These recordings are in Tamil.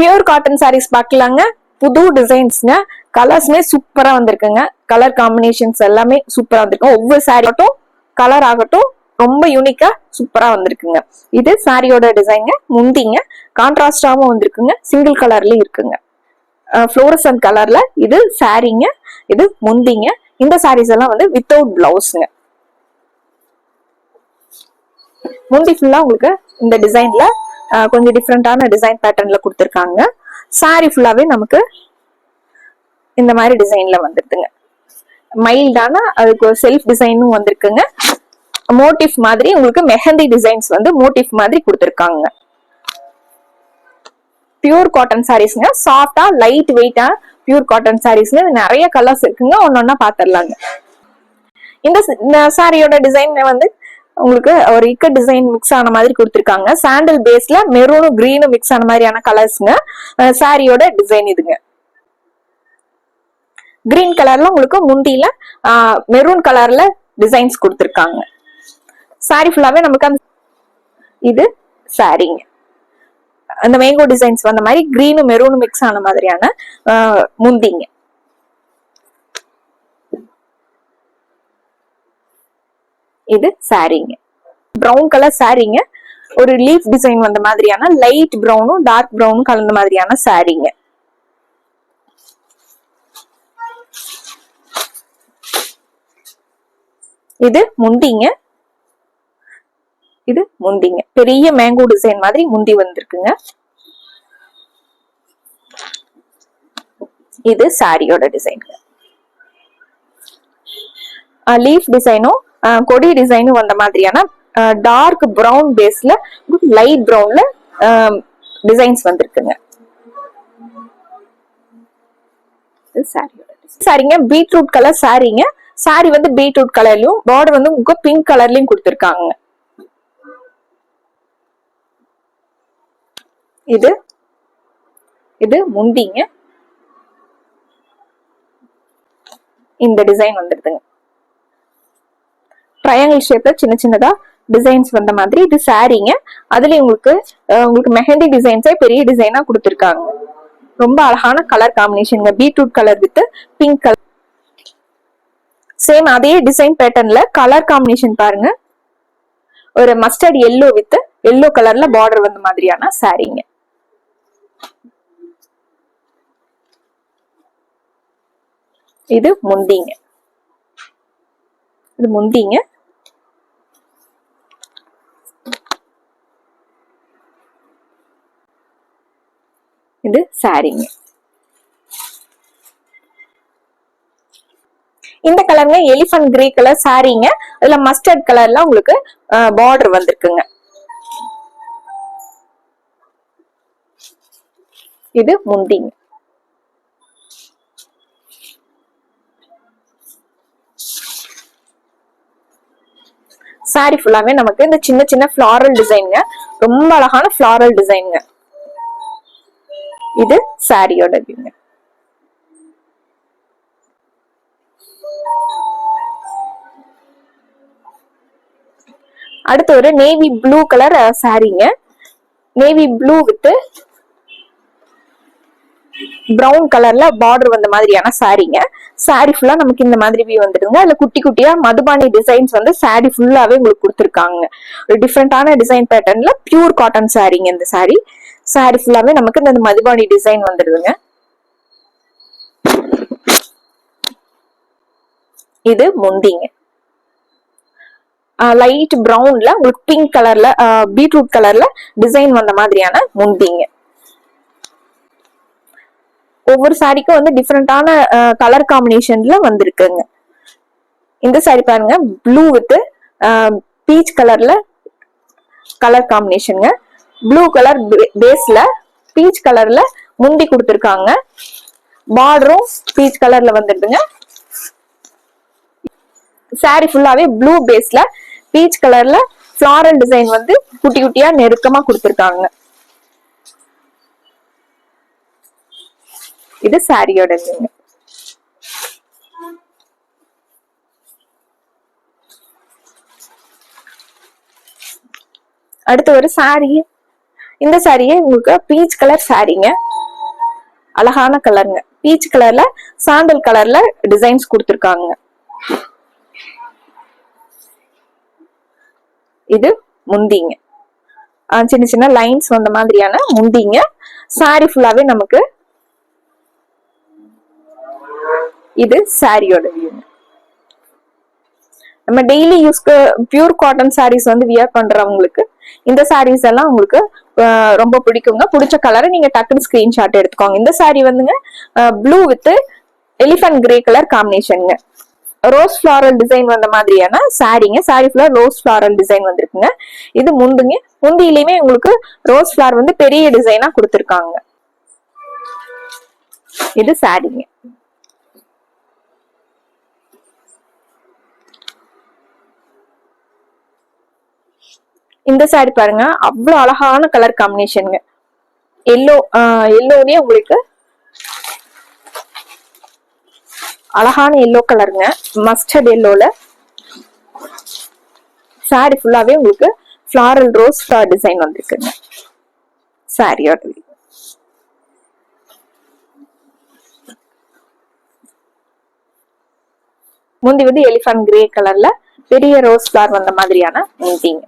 பியூர் காட்டன் சாரீஸ் பார்க்கலாங்க. புது டிசைன்ஸ்ங்க, கலர்ஸ்மே சூப்பரா வந்திருக்குங்க. கலர் காம்பினேஷன்ஸ் எல்லாமே சூப்பரா வந்திருக்கு. ஒவ்வொரு சாரி ஆகட்டும் கலர் ஆகட்டும் ரொம்ப யூனிக்கா சூப்பரா வந்திருக்குங்க. இது சாரியோட டிசைன்ங்க. முந்திங்க கான்ட்ராஸ்டாவும் வந்திருக்குங்க, சிங்கிள் கலர்லயும் இருக்குங்க. ஃப்ளோரசன்ட் கலர்ல இது சாரிங்க, இது முந்திங்க. இந்த சாரீஸ் எல்லாம் வந்து வித்தவுட் பிளவுஸ்ங்க. முந்தி ஃபுல்லா உங்களுக்கு இந்த டிசைன்ல கொஞ்சம் டிஃப்ரெண்டான டிசைன் பேட்டர்ன்ல கொடுத்துருக்காங்க. சாரி ஃபுல்லாவே நமக்கு இந்த மாதிரி டிசைன்ல வந்துருதுங்க. மைல்டான அதுக்கு செல்ஃப் டிசைனும் வந்திருக்குங்க. மோட்டிவ் மாதிரி உங்களுக்கு மெஹந்தி டிசைன்ஸ் வந்து மோட்டிவ் மாதிரி கொடுத்துருக்காங்க. பியூர் காட்டன் சாரீஸ்ங்க, சாஃப்டா லைட் வெயிட்டா பியூர் காட்டன் சாரீஸ்ங்க. நிறைய கலர்ஸ் இருக்குங்க, ஒன்னொன்னா பாத்திரலாங்க. இந்த சாரியோட டிசைன் வந்து உங்களுக்கு ஒரு இக்கட் டிசைன் மிக்ஸ் ஆன மாதிரி கொடுத்திருக்காங்க. சாண்டல் பேஸ்ல மெரூனும் கிரீனும் மிக்ஸ் ஆன மாதிரியான கலர்ஸ்ங்க. சாரியோட டிசைன் இதுங்க. கிரீன் கலர்ல உங்களுக்கு முந்தியில மெரூன் கலர்ல டிசைன்ஸ் கொடுத்திருக்காங்க. சாரி ஃபுல்லாவே நமக்கு அந்த இது சாரிங்க. அந்த மேங்கோ டிசைன்ஸ் வந்த மாதிரி கிரீனும் மெரூனும் மிக்ஸ் ஆன மாதிரியான முந்திங்க. இது சாரிங்க. பிரவுன் கலர் சாரிங்க. ஒரு லீஃப் டிசைன் வந்த மாதிரியான லைட் பிரவுனும் டார்க் பிரவுனும் கலந்த மாதிரியான சாரிங்க. இது முந்திங்க. இது முந்திங்க. பெரிய மேங்கோ டிசைன் மாதிரி முந்தி வந்திருக்குங்க. இது சாரியோட டிசைன். லீஃப் டிசைனும் கொடி டிசைனும் வந்த மாதிரியான டார்க் பிரவுன் பேஸ்ல லைட் பிரவுன்ல டிசைன்ஸ் வந்திருக்குங்க. சாரிங்க பீட்ரூட் கலர் சாரிங்க. சாரி வந்து பீட்ரூட் கலர்லயும் பார்டர் வந்து உங்களுக்கு பிங்க் கலர்லயும் கொடுத்திருக்காங்க. இது முந்திங்க. இந்த டிசைன் வந்துருதுங்க. ட்ரையாங்கிள் ஷேப்ல சின்ன சின்னதா டிசைன்ஸ் வந்த மாதிரி இது சாரிங்க. அதுல உங்களுக்கு மெஹந்தி டிசைன்ஸே பெரிய டிசைனா கொடுத்திருக்காங்க. ரொம்ப அழகான colour combination. Beetroot colour with pink colour. Same அதே டிசைன் பேட்டர்ன்ல கலர் காம்பினேஷன் பாருங்க. ஒரு மஸ்டர்ட் எல்லோ வித் எல்லோ கலர்ல பார்டர் வந்த மாதிரியான சாரிங்க. இது முந்திங்க. இது முந்திங்க. இது சாரிங்க. இந்த கலர்ல எலிஃபண்ட் கிரே கலர் சாரிங்க. அதுல மஸ்டர்ட் கலர்ல உங்களுக்கு பார்டர் வந்திருக்குங்க. இது முந்திங்க. சாரி ஃபுல்லாவே நமக்கு இந்த சின்ன சின்ன ஃபிளாரல் டிசைன்ங்க. ரொம்ப அழகான ஃபிளாரல் டிசைன்ங்க. இது சாரியோட வியூங்க. அடுத்து ஒரு நேவி ப்ளூ கலர் சாரிங்க. நேவி ப்ளூ வித் பிரவுன் கலர்ல பார்டர் வந்த மாதிரியான சாரிங்க. சாரி ஃபுல்லா நமக்கு இந்த மாதிரி வியூ வந்துடுங்க. அதுல குட்டி குட்டியா மதுபானி டிசைன்ஸ் வந்து சாரி ஃபுல்லாவே உங்களுக்கு கொடுத்திருக்காங்க. ஒரு டிஃப்ரெண்டான டிசைன் பேட்டர்ன்ல பியூர் காட்டன் சாரிங்க. இந்த சாரி ஃபுல்லாவே நமக்கு இந்த மதுபானி டிசைன் வந்துடுதுங்க. இது முந்திங்க. லைட் பிரவுன்ல உங்களுக்கு பிங்க் கலர்ல பீட்ரூட் கலர்ல டிசைன் வந்த மாதிரியான முந்திங்க. ஒவ்வொரு சாரிக்கும் வந்து டிஃப்ரெண்டான கலர் காம்பினேஷன்ல வந்திருக்குங்க. இந்த சாரி பாருங்க, ப்ளூ வித் பீச் கலர்ல கலர் காம்பினேஷன். ப்ளூ கலர் பேஸ்ல பீச் கலர்ல முந்தி கொடுத்திருக்காங்க. பார்டரும் பீச் கலர்ல வந்துடுதுங்க. சாரி ஃபுல்லாவே ப்ளூ பேஸ்ல பீச் கலர்ல ஃபிளாரல் டிசைன் வந்து குட்டி குட்டியா நெருக்கமா கொடுத்திருக்காங்க. இது சாரியோட. அடுத்து ஒரு சாரி. இந்த சாரியே உங்களுக்கு பீச் கலர் சாரிங்க. அழகான கலருங்க. பீச் கலர்ல சாண்டல் கலர்ல டிசைன்ஸ் கொடுத்திருக்காங்க. இது முந்திங்க. சின்ன சின்ன லைன்ஸ் வந்த மாதிரியான முந்திங்க. சாரி ஃபுல்லாவே நமக்கு இது சாரியோட வியூ. நம்ம டெய்லி யூஸ்க்கு பியூர் காட்டன் சாரீஸ் வந்து வியர் பண்றவங்களுக்கு இந்த சாரீஸ் எல்லாம் உங்களுக்கு ரொம்ப பிடிக்குங்க. பிடிச்ச கலரை நீங்க டக்குன்னு ஸ்கிரீன்ஷாட் எடுத்துக்கோங்க. இந்த சாரி வந்துங்க blue with elephant grey colour காம்பினேஷனுங்க. ரோஸ் ஃபிளாரல் டிசைன் வந்த மாதிரியான சாரிங்க. சாரி ஃபுல்லா ரோஸ் ஃபிளாரல் டிசைன் வந்திருக்குங்க. இது முந்துங்க. முந்தியிலுமே உங்களுக்கு ரோஸ் ஃபிளார் வந்து பெரிய டிசைனா கொடுத்திருக்காங்க. இது சாரிங்க. இந்த சாரி பாருங்க, அவ்வளவு அழகான கலர் காம்பினேஷனுங்க. எல்லோலயே உங்களுக்கு அழகான எல்லோ கலருங்க. மஸ்டர்ட் எல்லோல சாரி ஃபுல்லாவே உங்களுக்கு ஃபிளாரல் ரோஸ் ஃபிளார் டிசைன் வந்திருக்குங்க. சாரியோட முந்தி வந்து எலிஃபண்ட் கிரே கலர்ல பெரிய ரோஸ் ஃபிளார் வந்த மாதிரியான முந்திங்க.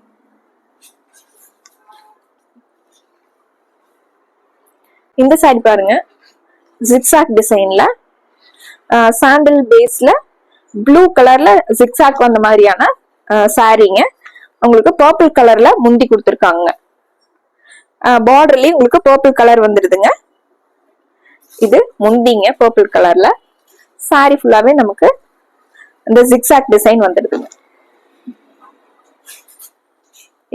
இந்த சாரி பாருங்க, ஜிக்ஸாக் டிசைன்ல சாண்டல் பேஸ்ல ப்ளூ கலர்ல ஜிக்ஸாக் வந்த மாதிரியான சாரிங்க. உங்களுக்கு பர்பிள் கலர்ல முந்தி கொடுத்திருக்காங்க. பார்டர்லயே உங்களுக்கு பர்பிள் கலர் வந்துருதுங்க. இது முந்திங்க பர்பிள் கலர்ல. சாரி ஃபுல்லாவே நமக்கு இந்த ஜிக்ஸாக் டிசைன் வந்துருதுங்க.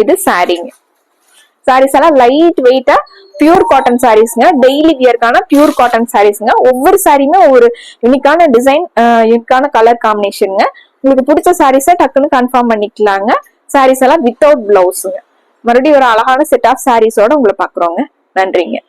இது சாரிங்க. சாரீஸ் எல்லாம் லைட் வெயிட்டா பியூர் காட்டன் சாரீஸ்ங்க. டெய்லி வியர்க்கான பியூர் காட்டன் சாரீஸ்ங்க. ஒவ்வொரு சாரியுமே ஒரு யூனிக்கான டிசைன், யூனிக்கான கலர் காம்பினேஷனுங்க. உங்களுக்கு பிடிச்ச சாரீஸை டக்குன்னு கன்ஃபார்ம் பண்ணிக்கலாங்க. சாரீஸ் எல்லாம் வித்தவுட் பிளவுஸுங்க. மறுபடியும் ஒரு அழகான செட் ஆஃப் சாரீஸோட உங்களை பாக்குறோங்க. நன்றிங்க.